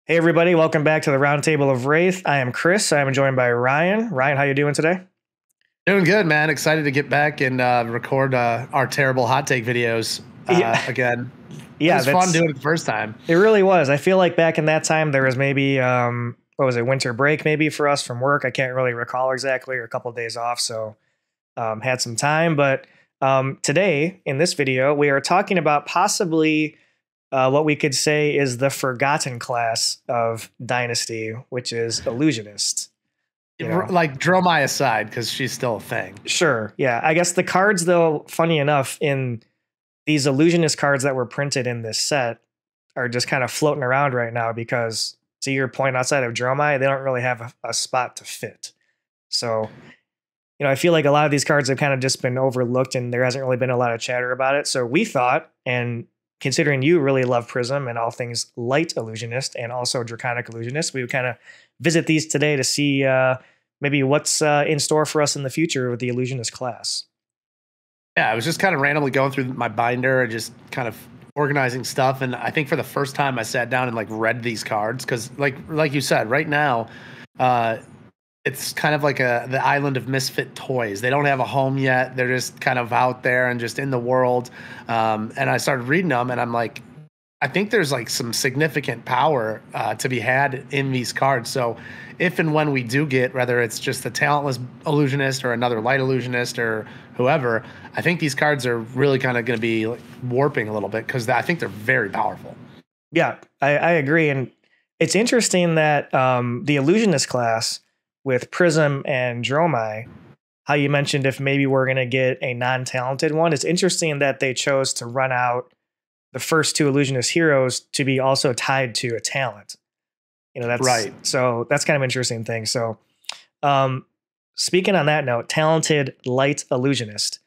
Hey everybody, welcome back to the Roundtable of Wraith. I am Chris. I am joined by Ryan. Ryan, how you doing today? Doing good, man. Excited to get back and record our terrible hot take videos Yeah, again. It yeah, was fun doing it the first time. it really was. I feel like back in that time there was maybe what was it, winter break maybe for us from work. I can't really recall exactly, or a couple of days off, so had some time. But today in this video, we are talking about possibly what we could say is the forgotten class of Dynasty, which is Illusionist. You know? Like, draw my aside because she's still a thing. Sure. Yeah. I guess the cards, though, funny enough, in these Illusionist cards that were printed in this set are just kind of floating around right now because, to your point, outside of Dromai, they don't really have a spot to fit. So, I feel like a lot of these cards have kind of just been overlooked and there hasn't really been a lot of chatter about it. So we thought, and considering you really love Prism and all things light Illusionist and also Draconic Illusionist, we would kind of visit these today to see maybe what's in store for us in the future with the Illusionist class. Yeah, I was just kind of randomly going through my binder and just kind of organizing stuff. And I think for the first time I sat down and like read these cards because like you said, right now, it's kind of like the island of misfit toys. They don't have a home yet. They're just kind of out there and just in the world. And I started reading them, and I'm like, I think there's like some significant power to be had in these cards. So if and when we do get, whether it's just a talentless illusionist or another light illusionist or whoever, I think these cards are really kind of going to be like warping a little bit because I think they're very powerful. Yeah, I agree. And it's interesting that the Illusionist class with Prism and Dromai, how you mentioned if maybe we're going to get a non-talented one, it's interesting that they chose to run out the first two Illusionist heroes to be also tied to a talent. That's right. So that's kind of an interesting thing. So speaking on that note, talented light Illusionist.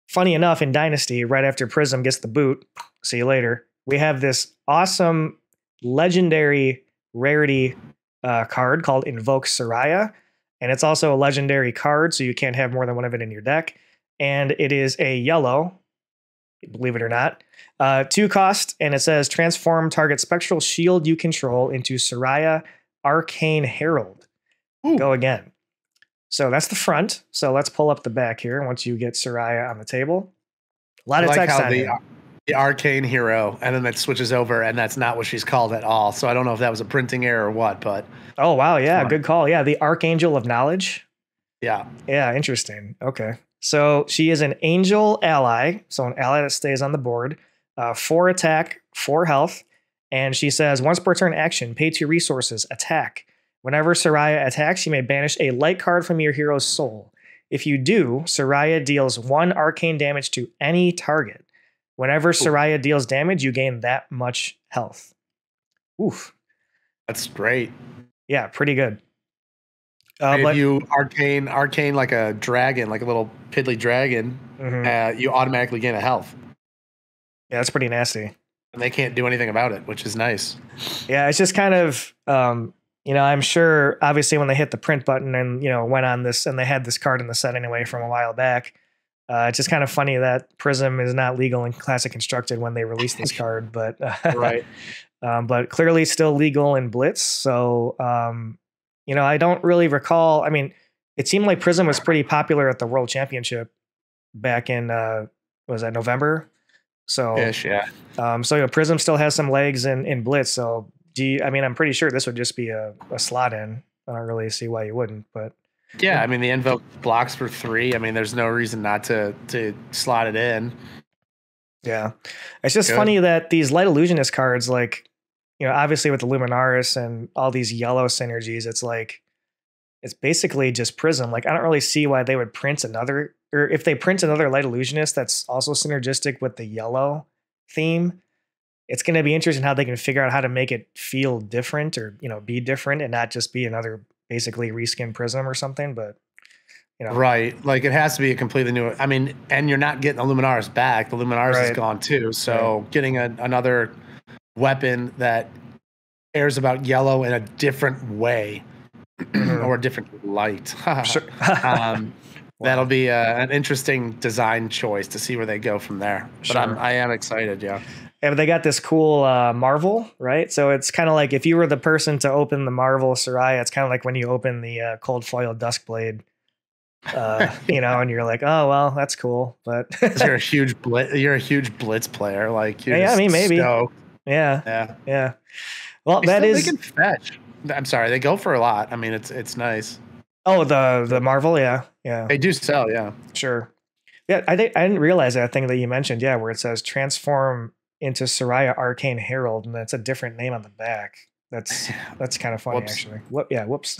Funny enough, in Dynasty, right after Prism gets the boot, see you later, we have this awesome legendary rarity card called Invoke Soraya. And it's also a legendary card, so you can't have more than one of it in your deck. And it is a yellow, believe it or not, 2 cost, and it says transform target spectral shield you control into Soraya Arcane Herald. Ooh. Go again. So that's the front. So let's pull up the back here once you get Soraya on the table. A lot of text on it. The arcane hero, and then it switches over, and that's not what she's called at all. So I don't know if that was a printing error or what, but oh wow, yeah, good call. Yeah, the Archangel of Knowledge. Yeah, interesting. Okay, so she is an angel ally, so an ally that stays on the board. 4 attack, 4 health, and she says once per turn action, pay 2 resources, attack. Whenever Soraya attacks, you may banish a light card from your hero's soul. If you do, Soraya deals 1 arcane damage to any target. Whenever Soraya deals damage, you gain that much health. Oof. That's great. Yeah, pretty good. If you arcane like a dragon, like a little piddly dragon, you automatically gain a health. Yeah, that's pretty nasty. And they can't do anything about it, which is nice. Yeah, it's just kind of, I'm sure, obviously, when they hit the print button and, went on this, and they had this card in the set anyway from a while back, it's just kind of funny that Prism is not legal in Classic Constructed when they released this card, but right. But clearly still legal in Blitz. So, I don't really recall. I mean, it seemed like Prism was pretty popular at the World Championship back in, was that November? So, yeah. Prism still has some legs in Blitz. So, I'm pretty sure this would just be a slot in. I don't really see why you wouldn't, but. Yeah, I mean, the Invoke blocks for 3. I mean, there's no reason not to slot it in. Yeah. It's just funny that these Light Illusionist cards, like, obviously with the Luminaris and all these yellow synergies, it's like, it's basically just Prism. Like, I don't really see why they would print another, or if they print another Light Illusionist that's also synergistic with the yellow theme, it's going to be interesting how they can figure out how to make it feel different or, be different and not just be another basically reskin Prism or something, but right, like it has to be a completely new. I mean, and you're not getting the Luminaris back. The Luminaris is gone too. So getting another weapon that cares about yellow in a different way or a different light. Sure. That'll be an interesting design choice to see where they go from there. But Sure. I am excited. Yeah. Yeah, but they got this cool Marvel, right? So it's kind of like if you were the person to open the Marvel Soraya, it's kind of like when you open the cold foil Duskblade, and you're like, oh well, that's cool. But you're a huge blitz player. Like you're yeah, I mean maybe. stoked. Yeah. Well, They can fetch. I'm sorry, they go for a lot. I mean, it's nice. Oh, the Marvel, yeah. They do sell, yeah. Sure. Yeah, I didn't realize that thing that you mentioned. Yeah, where it says transform into Soraya Arcane Herald, and that's a different name on the back. That's kind of funny, actually. Whoops.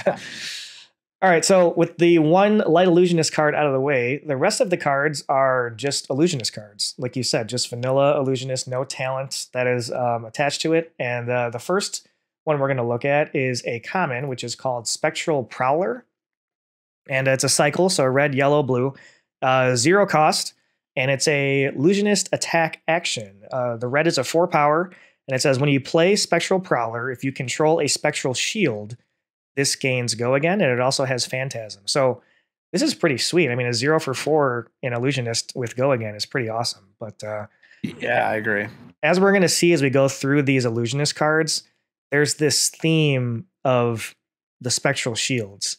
All right, so with the one Light Illusionist card out of the way, the rest of the cards are just Illusionist cards. Like you said, just vanilla Illusionist, no talent that is attached to it. And the first one we're going to look at is a common, which is called Spectral Prowler. And it's a cycle, so red, yellow, blue, 0 cost, and it's a Illusionist attack action. The red is a 4 power, and it says when you play Spectral Prowler, if you control a Spectral Shield, this gains Go Again, and it also has Phantasm. So this is pretty sweet. I mean, a 0 for 4 in Illusionist with Go Again is pretty awesome. But yeah, I agree. As we're going to see as we go through these Illusionist cards, there's this theme of the Spectral Shields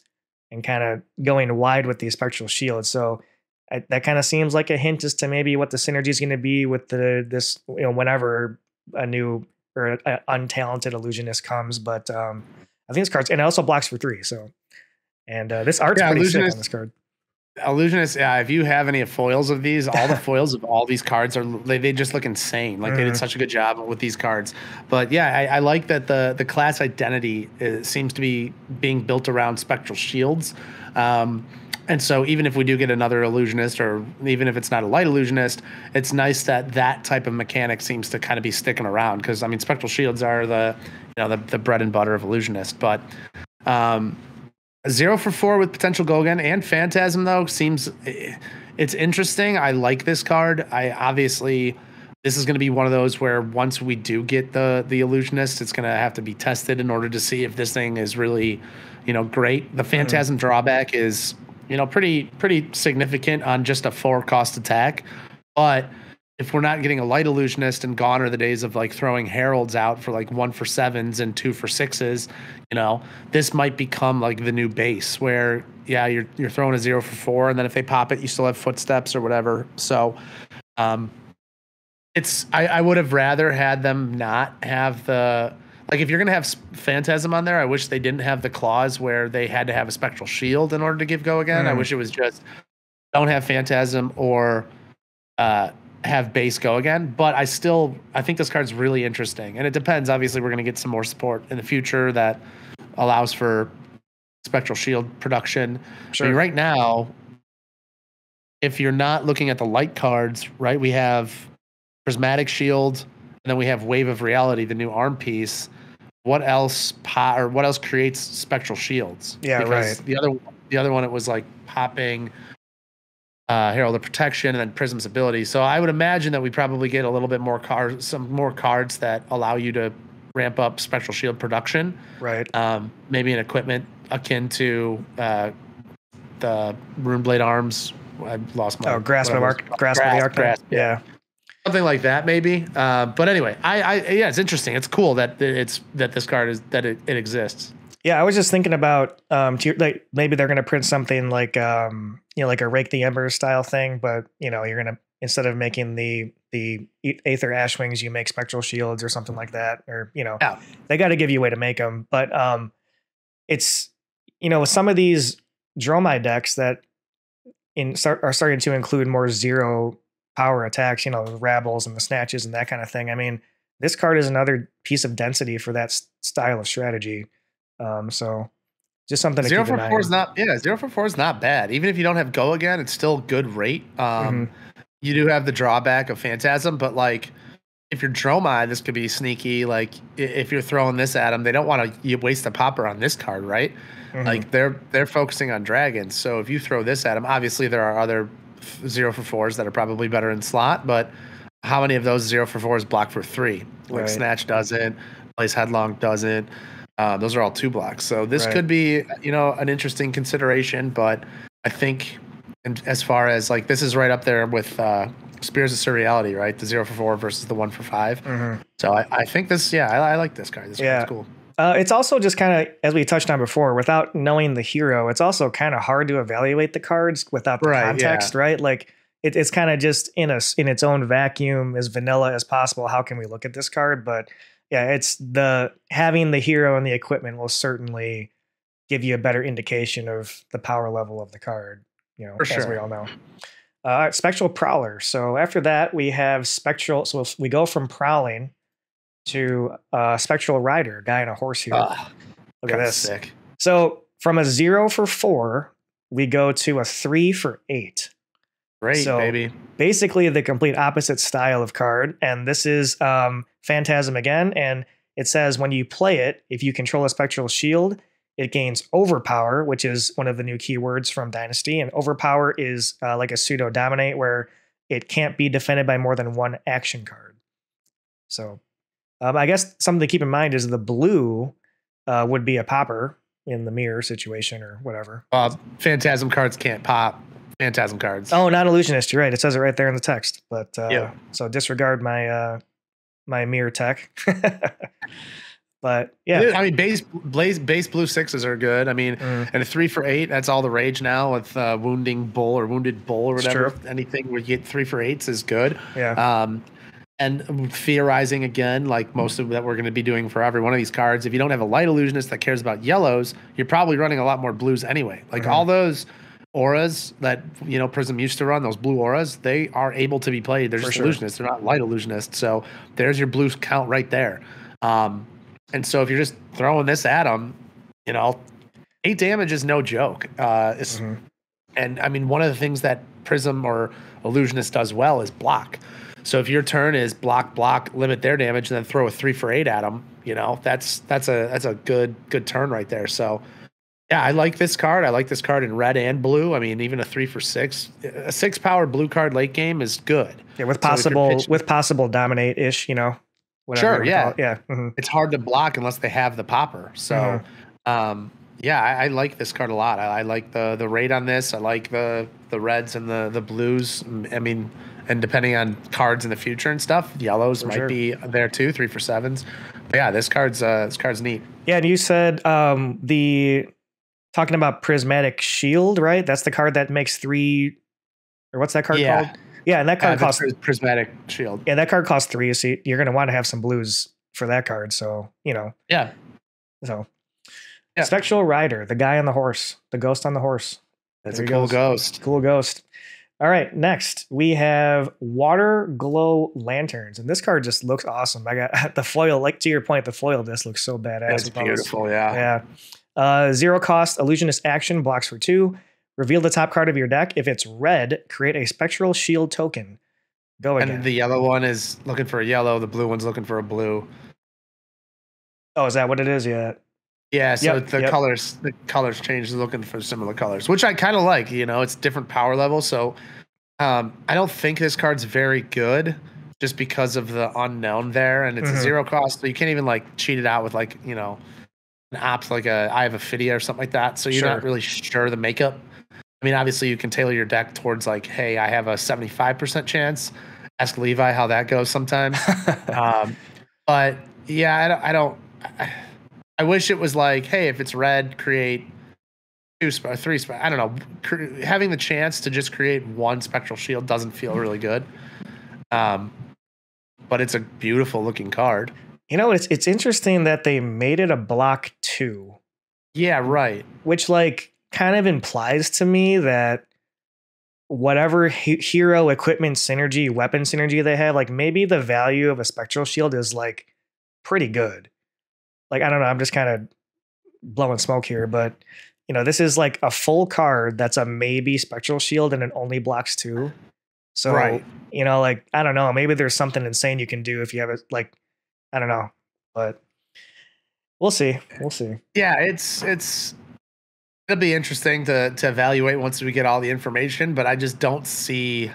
and kind of going wide with these Spectral Shields. So that kind of seems like a hint as to maybe what the synergy is going to be with this, whenever a new or untalented Illusionist comes. But I think this card's, and it also blocks for 3. So, and this art's pretty sick on this card. Illusionist, if you have any foils of these, all the foils of all these cards they just look insane. Like they did such a good job with these cards. But yeah, I like that the class identity seems to be being built around Spectral Shields. And so even if we do get another Illusionist, or even if it's not a Light Illusionist, it's nice that type of mechanic seems to kind of be sticking around. Because I mean, Spectral Shields are the bread and butter of Illusionist. But 0 for 4 with potential Go Again and Phantasm, though, seems it's interesting. I like this card. This is going to be one of those where once we do get the Illusionist, it's going to have to be tested in order to see if this thing is really, great. The Phantasm drawback is, pretty significant on just a 4-cost attack. But if we're not getting a Light Illusionist, and gone are the days of like throwing Heralds out for like 1 for 7s and 2 for 6s, this might become like the new base where, you're throwing a 0 for 4, and then if they pop it, you still have Footsteps or whatever. So, I would have rather had them not have if you're going to have Phantasm on there, I wish they didn't have the clause where they had to have a Spectral Shield in order to give Go Again. I wish it was just don't have Phantasm or have base Go Again. But I think this card's really interesting. And it depends. Obviously, we're going to get some more support in the future that allows for Spectral Shield production. Sure. I mean, right now, if you're not looking at the light cards, right, we have Prismatic Shield, and then we have Wave of Reality, the new arm piece. What else creates Spectral Shields? Yeah, because right. The other one, it was like popping Herald of Protection and then Prism's ability. So I would imagine that we probably get a little bit more cards, some more cards that allow you to ramp up Spectral Shield production. Right. Maybe an equipment akin to the Runeblade Arms. I lost my. Grasp of the Arc. Yeah. Something like that, maybe. But anyway, it's interesting. It's cool that this card it exists. Yeah, I was just thinking about like maybe they're gonna print something like like a Rake the Ember style thing, but you're gonna, instead of making the Aether Ashwings, you make Spectral Shields or something like that, or they got to give you a way to make them. But it's with some of these Dromai decks that are starting to include more 0 power attacks, the Rabbles and the Snatches and that kind of thing. I mean, this card is another piece of density for that style of strategy. So just something to keep an eye on. 0 for 4 is not bad. Even if you don't have Go Again, it's still good rate. You do have the drawback of Phantasm, but like if you're Dromai, this could be sneaky. Like if you're throwing this at them, they don't want to waste a popper on this card, right? Like they're focusing on dragons. So if you throw this at them, obviously there are other 0 for 4s that are probably better in slot, but how many of those 0 for 4s block for 3? Like Snatch doesn't, Place Headlong doesn't. Those are all 2 blocks. So this could be, an interesting consideration, but I think And as far as like, this is right up there with Spears of Surreality, right? The 0 for 4 versus the 1 for 5. So I think this, I like this card. This card's cool. It's also just kind of, as we touched on before, without knowing the hero, it's also kind of hard to evaluate the cards without the context, right? Like it's kind of just in its own vacuum, as vanilla as possible. How can we look at this card? But yeah, it's having the hero and the equipment will certainly give you a better indication of the power level of the card, as we all know. Spectral Prowler. So after that, we have Spectral. So we go from Prowling to Spectral Rider, guy on a horse here. Look at this. Sick. So from a 0 for 4, we go to a 3 for 8. Great, baby. Basically the complete opposite style of card. And this is Phantasm again. And it says when you play it, if you control a Spectral Shield, it gains Overpower, which is one of the new keywords from Dynasty. And Overpower is like a pseudo dominate where it can't be defended by more than one action card. So I guess something to keep in mind is the blue would be a popper in the mirror situation or whatever. Phantasm cards can't pop. Phantasm cards. Oh, not Illusionist. You're right. It says it right there in the text. But so disregard my my mirror tech. But yeah, I mean, base blue 6s are good. I mean, and a 3 for 8, that's all the rage now with wounded bull or whatever. Anything where you get 3 for 8s is good. Yeah. And theorizing again, like most of that we're going to be doing for every one of these cards. If you don't have a light illusionist that cares about yellows, you're probably running a lot more blues anyway. Like all those auras that Prism used to run, those blue auras, they are able to be played. They're just illusionists. They're not light illusionists. So there's your blue count right there. And so if you're just throwing this at them, 8 damage is no joke. And I mean, one of the things that Prism or Illusionist does well is block. So if your turn is block, limit their damage, and then throw a 3 for 8 at them, that's a good turn right there. So yeah, I like this card. I like this card in red and blue. I mean, even a 3 for 6, a 6 power blue card late game is good. Yeah, with possible dominate ish, Sure, yeah. Yeah. It's hard to block unless they have the popper. So, I like this card a lot. I like the rate on this. I like the reds and the blues. I mean, and depending on cards in the future and stuff, yellows might be there too, 3 for 7s. But yeah, this card's neat. Yeah, and you said talking about Prismatic Shield, right? That's the card that makes 3, or what's that card called? Yeah, and that card costs Prismatic Shield. Yeah, that card costs 3. So you're going to want to have some blues for that card. So Yeah. So Spectral Rider, the guy on the horse, the ghost on the horse. That's a cool ghost. Cool ghost. All right, next we have Water Glow Lanterns, and this card just looks awesome. I got the foil, like to your point, the foil disc looks so badass. It's beautiful, yeah. Yeah. 0 cost Illusionist action, blocks for 2. Reveal the top card of your deck. If it's red, create a Spectral Shield token. Go again. And the yellow one is looking for a yellow. The blue one's looking for a blue. Oh, is that what it is? Yeah. Yeah. So the colors change, looking for similar colors, which I kind of like. It's different power levels. So I don't think this card's very good just because of the unknown there, and it's a 0 cost. So you can't even cheat it out with an opt like I have a Fidia or something like that. So you're not really sure the makeup. I mean, obviously you can tailor your deck towards hey, I have a 75% chance. Ask Levi how that goes sometimes. But yeah, I wish it was hey, if it's red, create 2 3 I don't know. Having the chance to just create 1 Spectral Shield doesn't feel really good. But it's a beautiful looking card. It's interesting that they made it a block 2. Yeah, right. Which kind of implies to me that whatever hero equipment synergy, weapon synergy they have, maybe the value of a Spectral Shield is pretty good. I don't know, I'm just kind of blowing smoke here, but this is a full card that's a maybe Spectral Shield and it only blocks 2. So, I don't know, maybe there's something insane you can do if you have it, I don't know, but we'll see. Yeah, it'll be interesting to evaluate once we get all the information, but I just don't see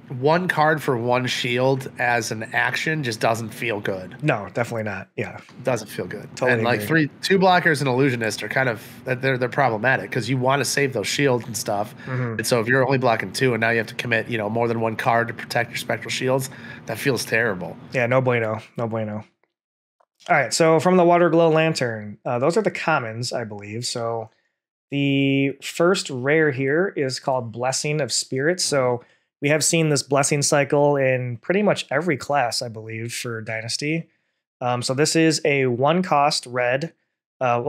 one card for one shield as an action just doesn't feel good. No, definitely not. Yeah, Doesn't feel good. totally And like agree. two blockers and Illusionist are kind of they're problematic because you want to save those shields and stuff. Mhm. And so if you're only blocking two and now you have to commit, more than one card to protect your spectral shields, that feels terrible. Yeah, no bueno, no bueno. All right, so from the Water Glow Lantern, those are the commons, I believe. So the first rare here is called Blessing of Spirits. So we have seen this blessing cycle in pretty much every class, I believe, for Dynasty. So this is a 1-cost red,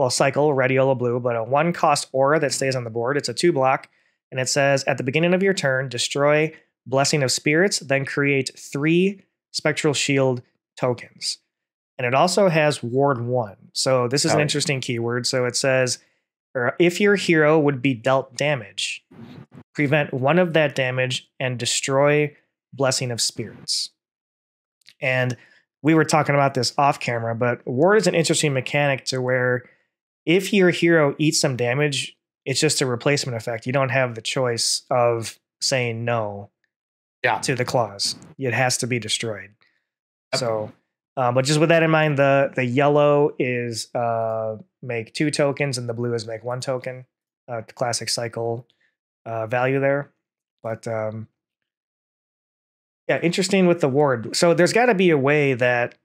cycle, red, yellow, blue, but a 1-cost aura that stays on the board. It's a 2-block, and it says at the beginning of your turn, destroy Blessing of Spirits, then create 3 Spectral Shield tokens. And it also has Ward 1. So this is an interesting keyword. So it says, or if your hero would be dealt damage, prevent 1 of that damage and destroy Blessing of Spirits. And we were talking about this off camera, but Ward is an interesting mechanic to where if your hero eats some damage, it's just a replacement effect. You don't have the choice of saying no to the clause. It has to be destroyed. Yep. So, but just with that in mind, the yellow is make 2 tokens and the blue is make 1 token. The classic cycle value there. But yeah, interesting with the ward. So there's got to be a way that,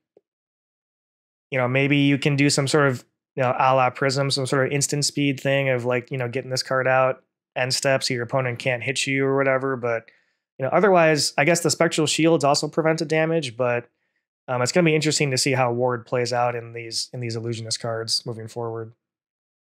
maybe you can do some sort of, a la Prism, some sort of instant speed thing of like, getting this card out end step so your opponent can't hit you or whatever. But, otherwise, I guess the Spectral Shields also prevent the damage, but it's going to be interesting to see how Ward plays out in these Illusionist cards moving forward.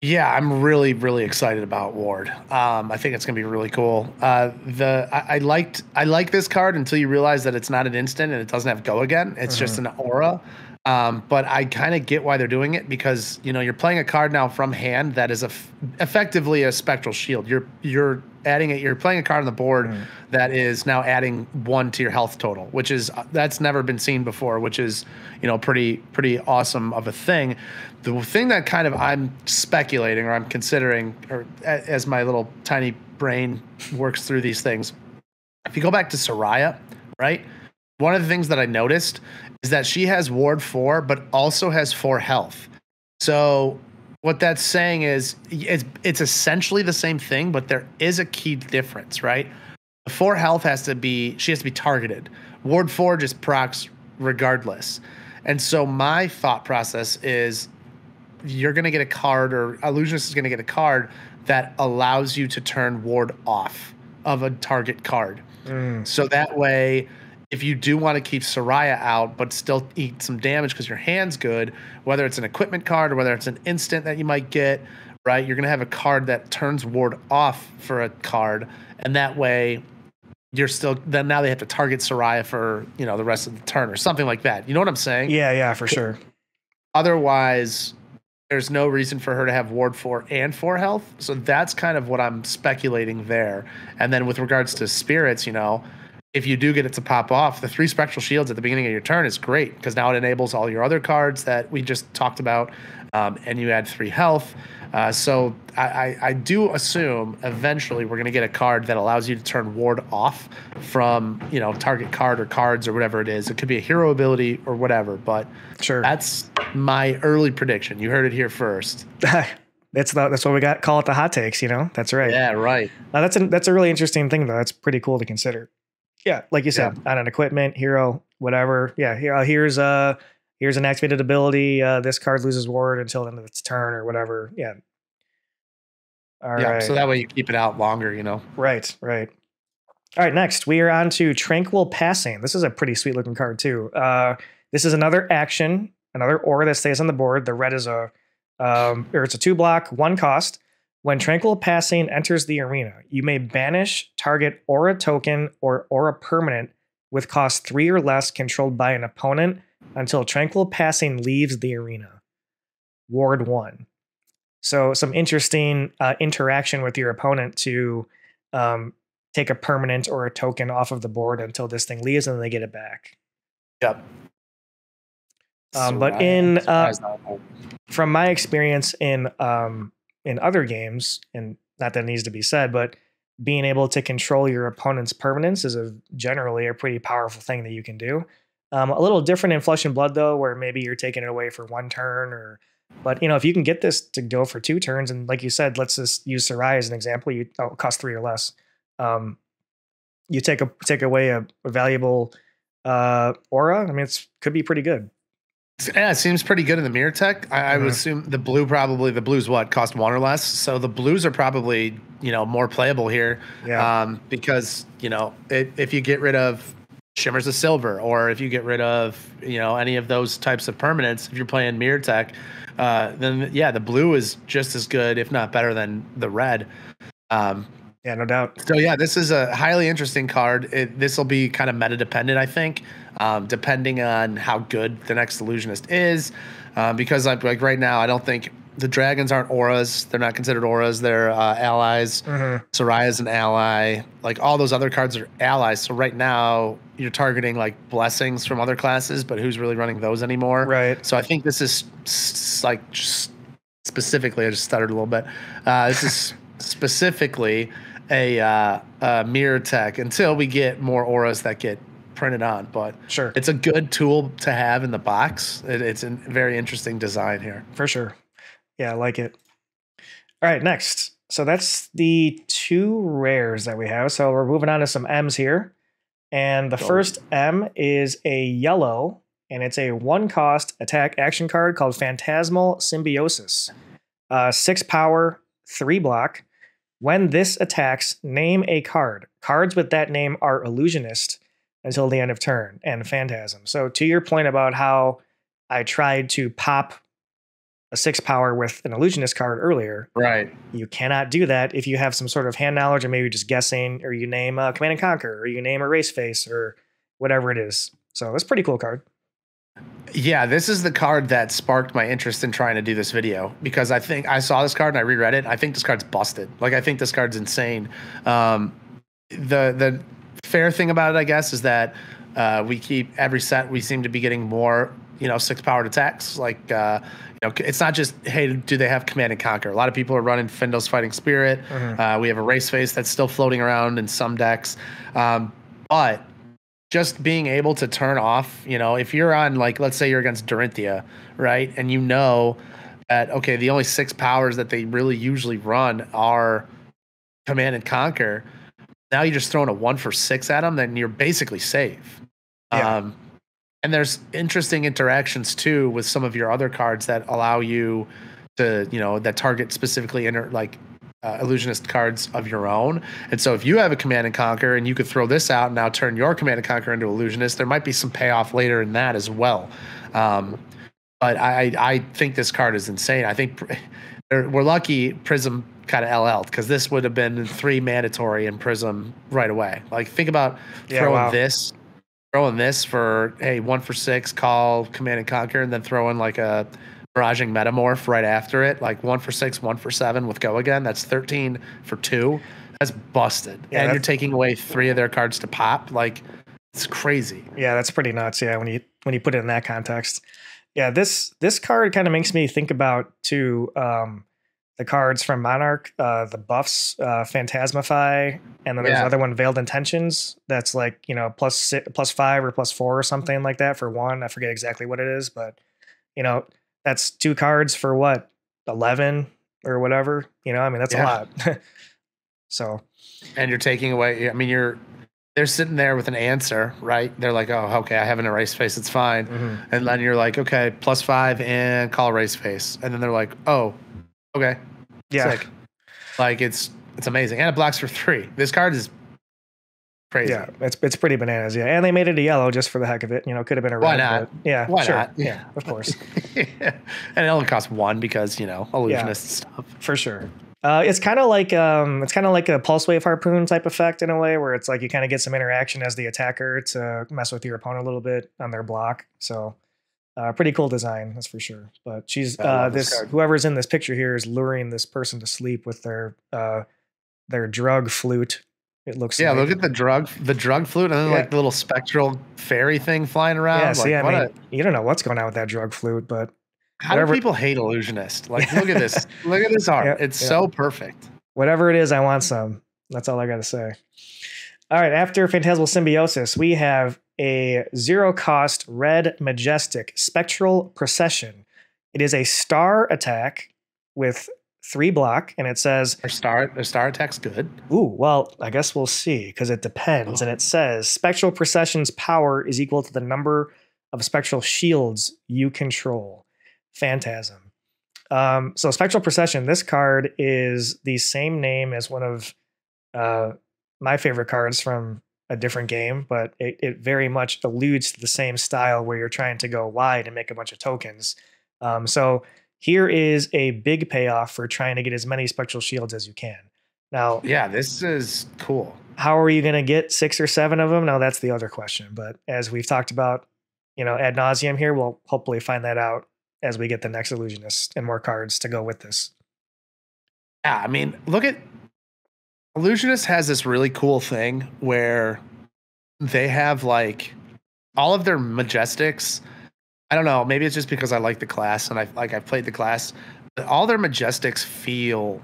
Yeah, I'm really, really excited about Ward. I think it's gonna be really cool. I like this card until you realize that it's not an instant and it doesn't have go again. It's just an aura. But I kind of get why they're doing it because you're playing a card now from hand that is effectively a Spectral Shield. You're adding it. You're playing a card on the board that is now adding 1 to your health total, which is that's never been seen before. Which is pretty awesome of a thing. The thing that kind of I'm speculating or I'm considering, or as my little tiny brain works through these things, if you go back to Soraya, right? One of the things that I noticed is that she has Ward 4, but also has 4 health. So what that's saying is it's essentially the same thing, but there is a key difference, right? The 4 health she has to be targeted. Ward 4 just procs regardless. And so my thought process is you're going to get a card, or Illusionist is going to get a card that allows you to turn Ward off of a target card. So that way, if you do want to keep Soraya out but still eat some damage because your hand's good, whether it's an equipment card or whether it's an instant that you might get, right, you're going to have a card that turns Ward off for a card, and that way you're still, then now they have to target Soraya for the rest of the turn or something like that. You know what I'm saying? Yeah, for sure. Otherwise, there's no reason for her to have Ward 4 and 4 health. So that's kind of what I'm speculating there. And then with regards to spirits, if you do get it to pop off, the 3 Spectral Shields at the beginning of your turn is great because now it enables all your other cards that we just talked about, and you add 3 health. So I do assume eventually we're going to get a card that allows you to turn Ward off from, target card or cards or whatever it is. It could be a hero ability or whatever, but sure, that's my early prediction. You heard it here first. That's what we got. Call it the hot takes. That's right. Yeah, right. That's a really interesting thing though. That's pretty cool to consider. Yeah, like you said, on an equipment, hero, whatever. Yeah, here's an activated ability. This card loses ward until the end of its turn or whatever. Yeah. All right. So that way you keep it out longer, Right. All right, next we are on to Tranquil Passing. This is a pretty sweet looking card too. This is another action, another aura that stays on the board. The red is it's a 2-block, 1 cost. When Tranquil Passing enters the arena, you may banish target aura token or aura permanent with cost 3 or less controlled by an opponent until Tranquil Passing leaves the arena. Ward 1. So some interesting interaction with your opponent to take a permanent or a token off of the board until this thing leaves and then they get it back. Yep. But from my experience in other games, and not that it needs to be said, but being able to control your opponent's permanence is generally a pretty powerful thing that you can do. A little different in Flesh and Blood though, where maybe you're taking it away for 1 turn, but if you can get this to go for 2 turns, and like you said, let's just use Soraya as an example. You cost 3 or less. You take away a valuable aura. I mean, could be pretty good. Yeah, it seems pretty good in the mirror tech. I would assume the blues cost 1 or less. So the blues are probably, more playable here. Yeah. Because, if you get rid of Shimmers of Silver, or if you get rid of, any of those types of permanents, if you're playing mirror tech, then yeah, the blue is just as good, if not better than the red. Yeah, no doubt. So yeah, this is a highly interesting card. This will be kind of meta dependent, I think, depending on how good the next Illusionist is. Because like right now, I don't think the dragons aren't auras. They're not considered auras. They're allies. Soraya's an ally. Like all those other cards are allies. So right now you're targeting like blessings from other classes, but who's really running those anymore? Right. So I think this is specifically, I just stuttered a little bit. This is specifically a mirror tech until we get more auras that get printed on. But sure, it's a good tool to have in the box. It's a very interesting design here. For sure. Yeah, I like it. All right, next. So that's the 2 rares that we have. So we're moving on to some M's here. And the first M is a yellow, and it's a 1-cost attack action card called Phantasm Symbiosis. 6 power, 3 block. When this attacks, name a card. Cards with that name are Illusionist until the end of turn, and Phantasm. So to your point about how I tried to pop a 6 power with an Illusionist card earlier, right? You cannot do that if you have some sort of hand knowledge, or maybe just guessing, or you name Command and Conquer, or you name Erase Face, or whatever it is. So that's a pretty cool card. Yeah, this is the card that sparked my interest in trying to do this video, because I think I saw this card and I reread it. I think this card's busted. Like, I think this card's insane. The fair thing about it, I guess, is that we keep every set, we seem to be getting more, 6 powered attacks. Like, it's not just, hey, do they have Command and Conquer? A lot of people are running Findel's Fighting Spirit. We have Erase Face that's still floating around in some decks. But just being able to turn off, if you're on, like, let's say you're against Dorinthia, right? And that, okay, the only 6 powers that they really usually run are Command and Conquer. Now you're just throwing a 1 for 6 at them, then you're basically safe. Yeah. And there's interesting interactions too with some of your other cards that allow you to, that target specifically Illusionist cards of your own. And so if you have a Command and Conquer and you could throw this out and now turn your Command and Conquer into Illusionist, there might be some payoff later in that as well. But I think this card is insane. I think we're lucky Prism kind of LL'd, because this would have been 3 mandatory in Prism right away. Like, think about throwing this for, hey, 1 for 6, call Command and Conquer, and then throw in like a Barraging Metamorph right after it, like 1 for 6, 1 for 7 with Go Again. That's 13 for 2. That's busted. Yeah, and you're taking away 3 of their cards to pop. Like, it's crazy. Yeah, that's pretty nuts. Yeah, when you put it in that context. Yeah, this card kind of makes me think about too the cards from Monarch, the buffs, Phantasmify, and then there's another one, Veiled Intentions. That's like, +5 or +4 or something like that for 1. I forget exactly what it is, but that's 2 cards for what, 11 or whatever. That's a lot. So, and you're taking away. I mean, they're sitting there with an answer, right? They're like, oh, okay, I have an Erase Face, it's fine. And then you're like, okay, +5 and call Erase Face, and then they're like, oh, okay, yeah, sick. Like, it's amazing, and it blocks for 3. This card is crazy. Yeah, it's pretty bananas. Yeah, and they made it a yellow just for the heck of it. Could have been a red. Why not? Yeah, why sure. not? Yeah, of course. Yeah. And it only costs 1 because Illusionist stuff. For sure. It's kind of like a Pulse Wave Harpoon type effect in a way, where it's like you kind of get some interaction as the attacker to mess with your opponent a little bit on their block. So pretty cool design, that's for sure. But she's whoever's in this picture here is luring this person to sleep with their drug flute. It looks like. Look at the drug flute, and then like the little spectral fairy thing flying around. Yeah, see, I mean, you don't know what's going on with that drug flute, but how do people hate Illusionist? Like, look at this. Look at this art. It's so perfect. Whatever it is, I want some. That's all I got to say. All right, after Phantasmal Symbiosis, we have a 0-cost red majestic Spectral Procession. It is a star attack with 3 block, and it says... Their star attack's good. Ooh, well, I guess we'll see, because it depends. And it says, Spectral Procession's power is equal to the number of spectral shields you control. Phantasm. So Spectral Procession, this card is the same name as one of my favorite cards from a different game, but it very much alludes to the same style where you're trying to go wide and make a bunch of tokens. So here is a big payoff for trying to get as many spectral shields as you can. Now, yeah, this is cool. How are you going to get 6 or 7 of them? Now, that's the other question. But as we've talked about, ad nauseum here, we'll hopefully find that out as we get the next Illusionist and more cards to go with this. Yeah, I mean, look at Illusionist has this really cool thing where they have like all of their majestics. I don't know, maybe it's just because I like the class and I've played the class, but all their majestics feel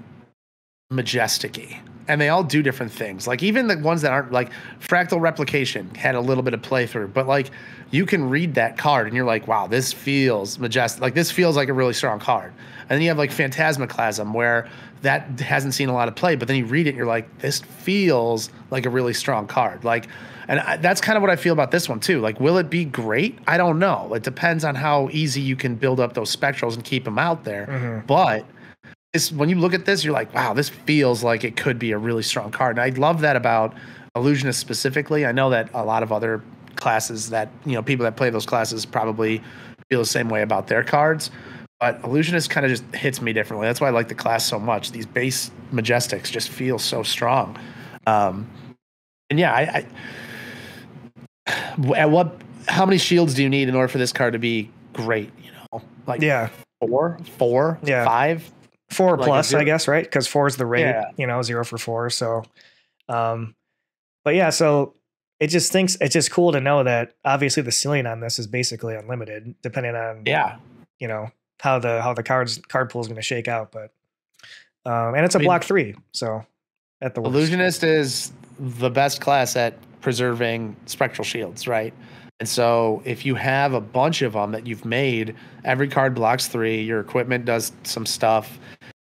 majestic-y. And they all do different things. Like even the ones that aren't, like Fractal Replication had a little bit of playthrough, but like you can read that card and you're like, wow, this feels majestic. Like this feels like a really strong card. And then you have like Phantasmaclasm where that hasn't seen a lot of play, but then you read it and you're like, this feels like a really strong card. Like, and that's kind of what I feel about this one too. Like, will it be great? I don't know. It depends on how easy you can build up those spectrals and keep them out there. Mm-hmm. But when you look at this, you're like, wow, this feels like it could be a really strong card. And I love that about Illusionist specifically. I know that a lot of other classes that, people that play those classes probably feel the same way about their cards. But Illusionist kind of just hits me differently. That's why I like the class so much. These base majestics just feel so strong. And yeah, how many shields do you need in order for this card to be great? Like yeah, four, yeah, 5, 4 plus, I guess, right? Because 4 is the rate, yeah. 0 for 4. So, but yeah, so it's just cool to know that obviously the ceiling on this is basically unlimited, depending on how the card pool is going to shake out. But and it's a block 3, so at the worst. Illusionist is the best class at preserving spectral shields, right? And so if you have a bunch of them that you've made, every card blocks 3, your equipment does some stuff,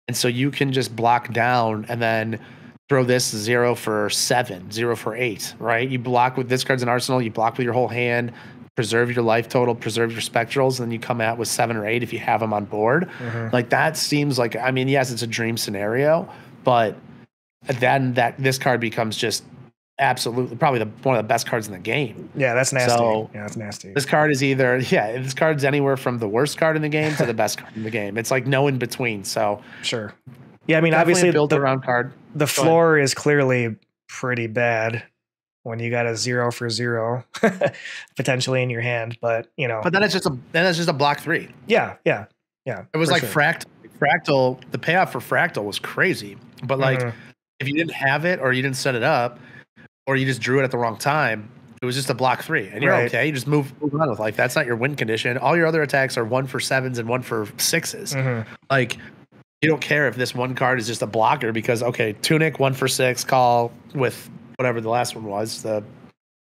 and so you can just block down and then throw this 0 for 7, 0 for 8, right? You block with this card's an arsenal, you block with your whole hand, preserve your life total, preserve your spectrals, and then you come out with 7 or 8 if you have them on board. Mm-hmm. Like that seems like, I mean, yes, it's a dream scenario, but then this card becomes just absolutely probably one of the best cards in the game. Yeah, that's nasty. So yeah, that's nasty. This card is this card's anywhere from the worst card in the game to the best card in the game. It's like no in between. So sure. Yeah, I mean, obviously build around card. The floor is clearly pretty bad when you got a 0 for 0 potentially in your hand, but But then it's just a block 3. Yeah. It was like Fractal. The payoff for Fractal was crazy, but like if you didn't have it or you didn't set it up, or you just drew it at the wrong time, it was just a block 3, and you're okay. You just move on with life. That's not your win condition. All your other attacks are 1 for 7s and 1 for 6s. Like you don't care if this one card is just a blocker because Tunic 1 for 6 call with whatever the last one was, the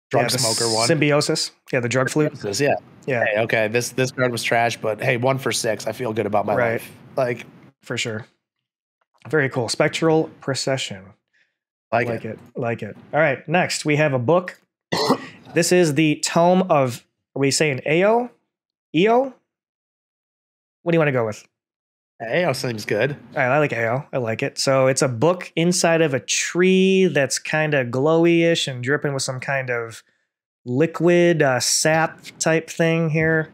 drug smoker one. Symbiosis. Yeah, the drug flute. Yeah. Hey, okay. This card was trash, but hey, 1 for 6. I feel good about my life. Like for sure. Very cool. Spectral Procession. Like it. All right. Next, we have a book. This is the Tome of, are we saying AO? EO? What do you want to go with? AO seems good. All right, I like AO. I like it. So it's a book inside of a tree that's kind of glowy-ish and dripping with some kind of liquid sap type thing here,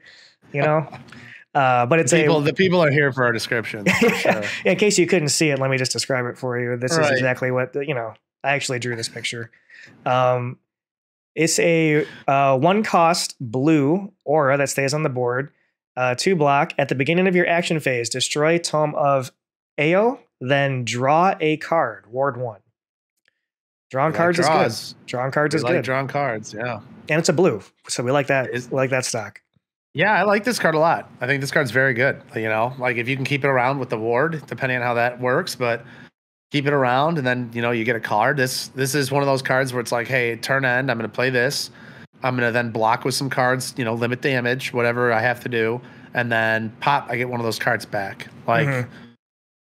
But it's the people are here for our description. Sure. In case you couldn't see it, let me just describe it for you. This is exactly what I actually drew this picture. It's a 1-cost blue aura that stays on the board. 2 block. At the beginning of your action phase, destroy Tome of AO, then draw a card. Ward 1. Drawing cards is good. Drawing cards is good. Drawing cards, yeah. And it's a blue, so we like that. We like that stock. Yeah, I like this card a lot. I think this card's very good. Like if you can keep it around with the ward, depending on how that works, but keep it around, and then you get a card. This is one of those cards where it's like, hey, turn end, I'm going to play this. I'm going to then block with some cards, limit damage, whatever I have to do, and then pop, I get one of those cards back. Like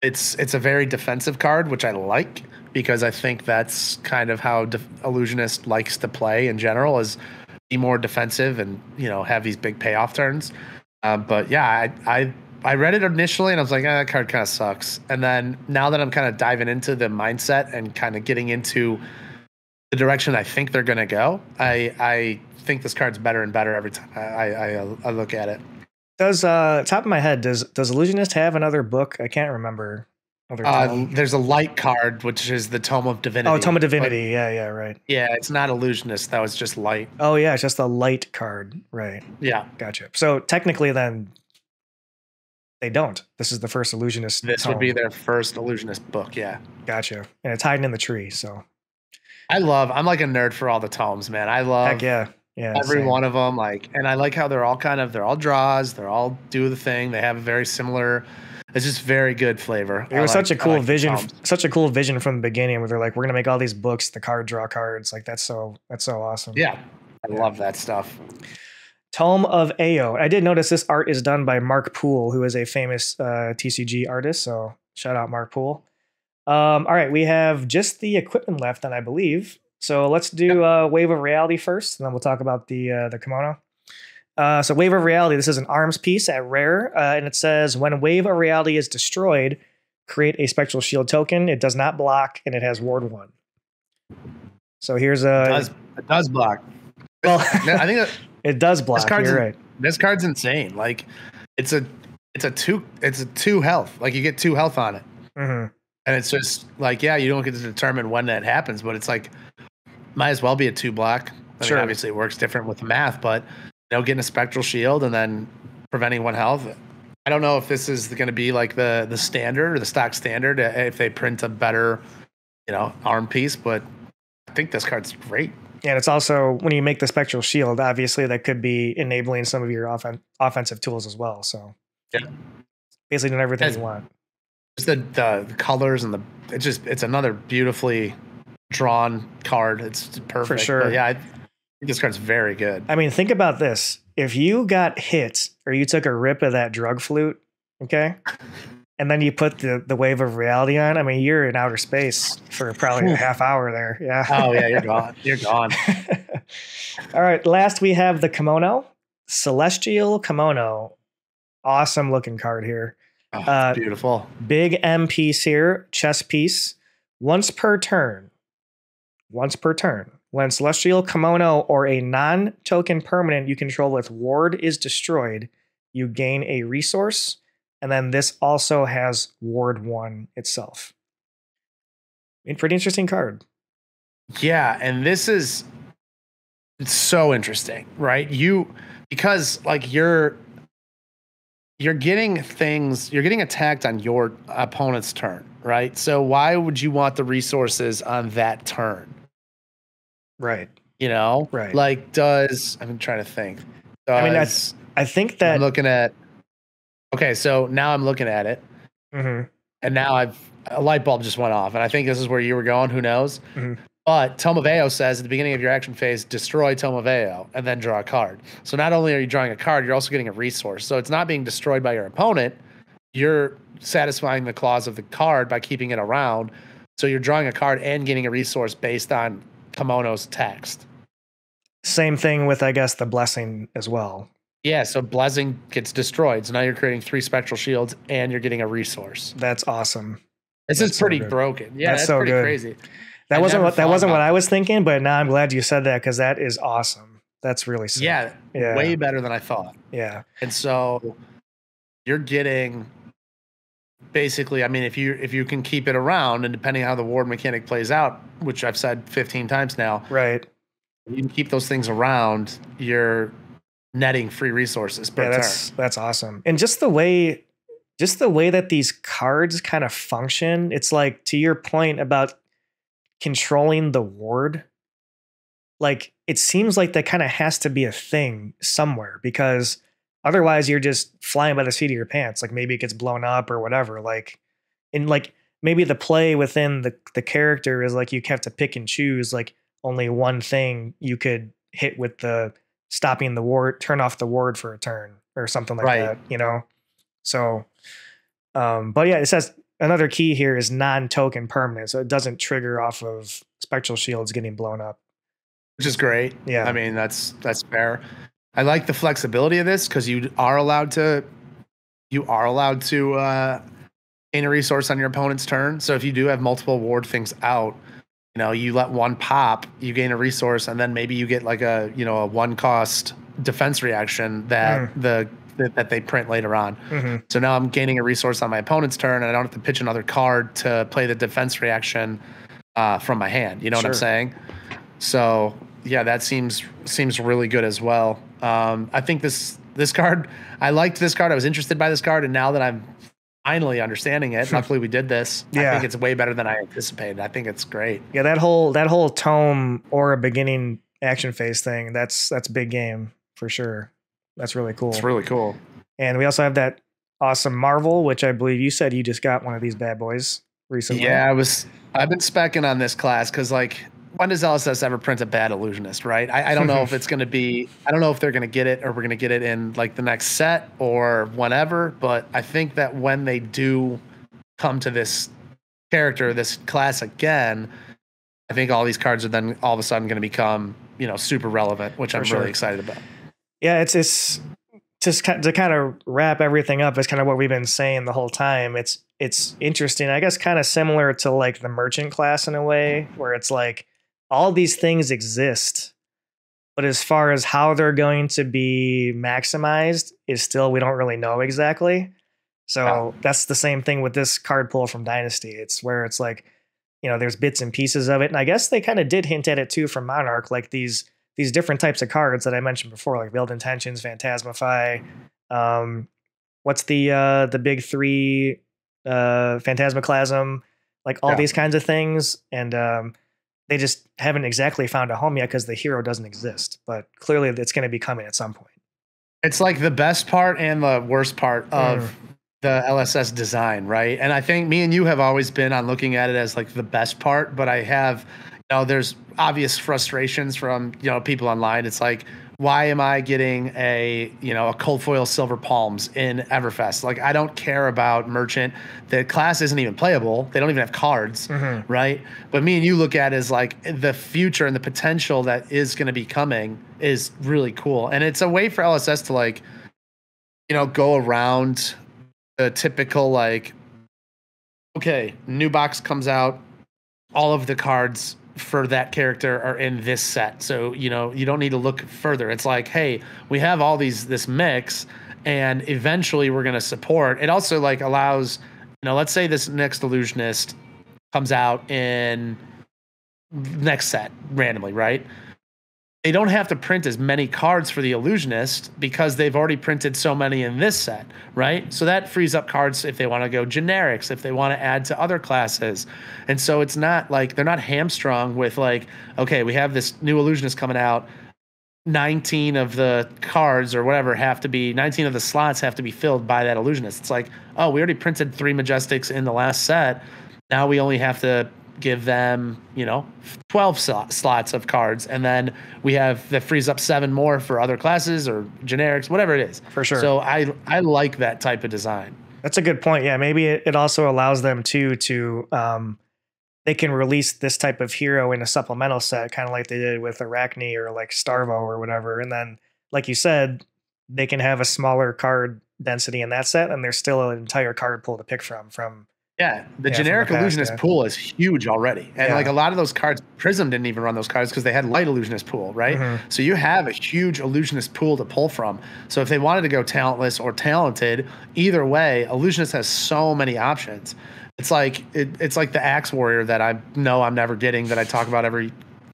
it's a very defensive card, which I like, because I think that's kind of how Illusionist likes to play in general, is be more defensive and have these big payoff turns. But yeah, I read it initially and I was like, that card kind of sucks. And then now that I'm kind of diving into the mindset and kind of getting into the direction I think they're going to go, I think this card's better and better every time I look at it. Does top of my head, does Illusionist have another book? I can't remember. There's a light card, which is the Tome of Divinity. Oh, Tome of Divinity. Yeah, right. Yeah, it's not Illusionist, though. It's just light. Oh, yeah, it's just a light card. Right. Yeah. Gotcha. So technically then they don't. This is the first Illusionist This tome. would be their first Illusionist book, yeah. Gotcha. And it's hiding in the tree, so. I'm like a nerd for all the tomes, man. I love Heck yeah. Yeah, every one of them. And I like how they're all draws. They're all do the thing. They have a very similar. It's just very good flavor. It was such a cool vision, such a cool vision from the beginning, where they're like, we're gonna make all these books, the card draw cards. Like that's so awesome. Yeah, I love that stuff. Tome of AO. I did notice this art is done by Mark Poole, who is a famous TCG artist. So shout out Mark Poole. All right, we have just the equipment left, then I believe. So let's do Wave of Reality first, and then we'll talk about the Kimono. So Wave of Reality, this is an arms piece at rare, and it says, when Wave of Reality is destroyed, create a Spectral Shield token. It does not block, and it has Ward 1. So here's a... It does block. Well, I think it does block, you're right. This card's insane. Like, it's a 2 health. Like, you get 2 health on it. Mm-hmm. And it's just like, yeah, you don't get to determine when that happens, but it's like, might as well be a 2 block. I mean, obviously it works different with the math, but getting a Spectral Shield and then preventing 1 health. I don't know if this is going to be like the standard or the stock standard if they print a better, arm piece, but I think this card's great. Yeah, and it's also, when you make the Spectral Shield, obviously that could be enabling some of your offensive tools as well. So yeah, basically doing everything you want. Just the colors and it's another beautifully drawn card. It's perfect. For sure. But yeah, I think this card's very good. I mean, think about this. If you got hit or you took a rip of that drug flute, okay, and then you put the Wave of Reality on, I mean, you're in outer space for probably a half hour there. Yeah. Oh, yeah, you're gone. You're gone. All right, last we have the Kimono. Celestial Kimono. Awesome looking card here. Oh, beautiful. Big M piece here, chess piece. Once per turn. When Celestial Kimono or a non-token permanent you control with Ward is destroyed, you gain a resource, and then this also has Ward 1 itself. I mean, pretty interesting card. Yeah, and it's so interesting, right? Because like you're getting attacked on your opponent's turn, right? So why would you want the resources on that turn? Right. Right. Like I'm trying to think. I think that I'm looking at, okay, so now I'm looking at it, mm-hmm. and now a light bulb just went off, and I think this is where you were going, who knows? Mm-hmm. But Tome of AO says at the beginning of your action phase, destroy Tome of AO, and then draw a card. So not only are you drawing a card, you're also getting a resource. So it's not being destroyed by your opponent, you're satisfying the clause of the card by keeping it around. So you're drawing a card and getting a resource based on Kimono's text. Same thing with, I guess, the Blessing as well. Yeah, so Blessing gets destroyed. So now you're creating 3 Spectral Shields and you're getting a resource. That's awesome. This is pretty broken. Yeah, that's so pretty good. crazy. That wasn't what I was thinking, but now I'm glad you said that, because that is awesome. That's really sick. Yeah, way better than I thought. Yeah. And so you're getting basically, I mean, if you can keep it around, and depending on how the Ward mechanic plays out, which I've said 15 times now, right? You can keep those things around, you're netting free resources per turn. That's awesome. And just the way that these cards kind of function, it's like, to your point about controlling the Ward, like, it seems like that kind of has to be a thing somewhere, because otherwise you're just flying by the seat of your pants. Like, maybe it gets blown up or whatever. Like, and like, maybe the play within the character is like you have to pick and choose like only one thing you could hit with the stopping the ward, turn off the ward for a turn or something like that, you know? So, but yeah, it says another key here is non-token permanent. So it doesn't trigger off of spectral shields getting blown up. Which is great. Yeah. I mean, that's fair. I like the flexibility of this because you are allowed to gain a resource on your opponent's turn. So if you do have multiple ward things out, you know, you let one pop, you gain a resource, and then maybe you get like a, you know, a 1-cost defense reaction that that they print later on. So now I'm gaining a resource on my opponent's turn, and I don't have to pitch another card to play the defense reaction from my hand. You know what I'm saying? So yeah, that seems really good as well. I think this card, I liked this card. I was interested by this card, and now that I'm finally understanding it, luckily we did this. I think it's way better than I anticipated. I think it's great. Yeah, that whole tome or a beginning action phase thing, that's big game for sure. That's really cool. It's really cool. And we also have that awesome Marvel, which I believe you said you just got one of these bad boys recently. Yeah, I've been specking on this class because, like, when does LSS ever print a bad Illusionist, right? I don't know if it's going to be, I don't know if they're going to get it or we're going to get it in like the next set or whenever, but I think that when they do come to this character, this class again, I think all these cards are then all of a sudden going to become, you know, super relevant, which I'm really excited about. Yeah, it's just to kind of wrap everything up. It's kind of what we've been saying the whole time. It's interesting, I guess, kind of similar to like the merchant class in a way, where it's like all these things exist, but as far as how they're going to be maximized is still, we don't really know exactly. So that's the same thing with this card pull from Dynasty. It's where it's like, you know, there's bits and pieces of it. And I guess they kind of did hint at it too from Monarch, like these different types of cards that I mentioned before, like Veiled Intentions, Phantasmify. What's the big three, Phantasmaclasm, like all these kinds of things. And they just haven't exactly found a home yet because the hero doesn't exist. But clearly it's going to be coming at some point. It's like the best part and the worst part of the LSS design, right? And I think me and you have always been on looking at it as like the best part, but I have, you know, there's obvious frustrations from, you know, people online. It's like, why am I getting a cold foil Silver Palms in Everfest? Like, I don't care about Merchant. The class isn't even playable. They don't even have cards, right? But me and you look at it as like the future and the potential that is going to be coming is really cool. And it's a way for LSS to, like, you know, go around the typical, like, okay, new box comes out, all of the cards for that character are in this set. So, you know, you don't need to look further. It's like, hey, we have all this mix, and eventually we're going to support. It also, like, allows, you know, let's say this next Illusionist comes out in next set randomly, right? They don't have to print as many cards for the Illusionist because they've already printed so many in this set, right? So that frees up cards if they want to go generics, if they want to add to other classes. And so it's not like they're not hamstrung with, like, okay, we have this new Illusionist coming out, 19 of the cards or whatever have to be, 19 of the slots have to be filled by that Illusionist. It's like, oh, we already printed 3 Majestics in the last set. Now we only have to give them, you know, 12 slots of cards, and then we have that frees up 7 more for other classes or generics, whatever it is. For sure. So I like that type of design. That's a good point. Yeah, maybe it also allows them to they can release this type of hero in a supplemental set, kind of like they did with Arachne or like Starvo or whatever. And then, like you said, they can have a smaller card density in that set, and there's still an entire card pool to pick from. Yeah, the generic Illusionist pool is huge already. And like a lot of those cards, Prism didn't even run those cards because they had light Illusionist pool, right? So you have a huge Illusionist pool to pull from. So if they wanted to go talentless or talented, either way, Illusionist has so many options. It's like it's like the Axe Warrior that I know I'm never getting, that I talk about every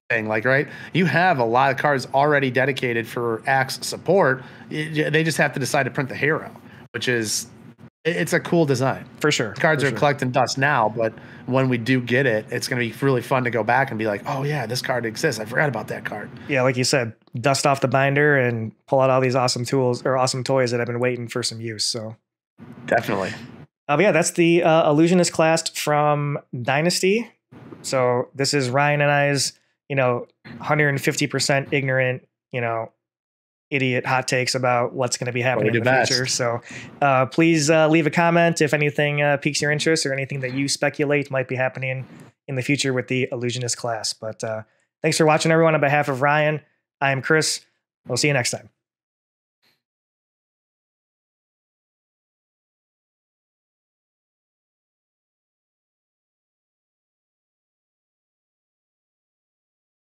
thing, like, right? You have a lot of cards already dedicated for Axe support. They just have to decide to print the hero, which is, it's a cool design. For sure. Cards are collecting dust now, but when we do get it, it's going to be really fun to go back and be like, oh yeah, this card exists. I forgot about that card. Yeah, like you said, dust off the binder and pull out all these awesome tools or awesome toys that have been waiting for some use. So definitely. But yeah, that's the Illusionist class from Dynasty. So this is Ryan and I's, 150% ignorant, idiot hot takes about what's going to be happening in the future. So please leave a comment if anything piques your interest or anything that you speculate might be happening in the future with the Illusionist class. But thanks for watching, everyone. On behalf of Ryan, I am Chris. We'll see you next time.